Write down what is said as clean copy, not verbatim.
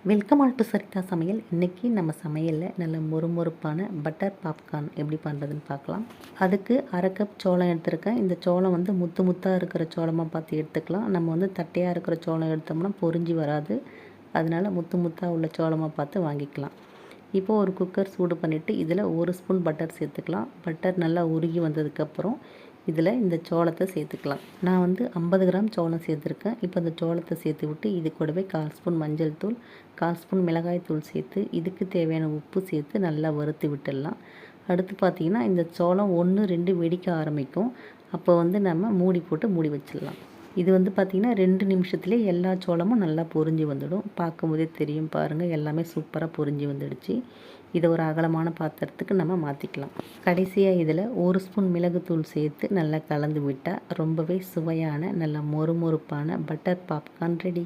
Welcome all to சரிதா சமையல். இன்றைக்கி நம்ம சமையலில் நல்ல மொறுமொறுப்பான பட்டர் பாப்கார்ன் எப்படி பண்ணுறதுன்னு பார்க்கலாம். அதுக்கு அரை கப் சோளம் எடுத்திருக்கேன். இந்த சோளம் வந்து முத்து முத்தாக இருக்கிற சோளமாக பார்த்து எடுத்துக்கலாம். நம்ம வந்து தட்டையாக இருக்கிற சோளம் எடுத்தோம்னா பொரிஞ்சு வராது. அதனால் முத்து முத்தாக உள்ள சோளமாக பார்த்து வாங்கிக்கலாம். இப்போது ஒரு குக்கர் சூடு பண்ணிவிட்டு இதில் 1 ஸ்பூன் பட்டர் சேர்த்துக்கலாம். பட்டர் நல்லா உருகி வந்ததுக்கப்புறம் இதில் இந்த சோளத்தை சேர்த்துக்கலாம். நான் வந்து 50 கிராம் சோளம் சேர்த்துருக்கேன். இப்போ இந்த சோளத்தை சேர்த்து விட்டு இது கூடவே 1/4 ஸ்பூன் மஞ்சள் தூள், 1/4 ஸ்பூன் மிளகாய் தூள் சேர்த்து இதுக்கு தேவையான உப்பு சேர்த்து நல்லா வறுத்து விட்டுடலாம். அடுத்து பார்த்திங்கன்னா இந்த சோளம் 1, 2 வெடிக்க ஆரம்பிக்கும். அப்போ வந்து நம்ம மூடி போட்டு மூடி வச்சிடலாம். இது வந்து பார்த்திங்கன்னா 2 நிமிஷத்துலேயே எல்லா சோளமும் நல்லா பொரிஞ்சு வந்துடும். பார்க்கும்போதே தெரியும் பாருங்கள், எல்லாமே சூப்பராக பொரிஞ்சு வந்துடுச்சு. இதை ஒரு அகலமான பாத்திரத்துக்கு நம்ம மாற்றிக்கலாம். கடைசியாக இதில் 1 ஸ்பூன் மிளகுத்தூள் சேர்த்து நல்லா கலந்து விட்டால் ரொம்பவே சுவையான நல்ல மொறுமொறுப்பான பட்டர் பாப்கார்ன் ரெடி.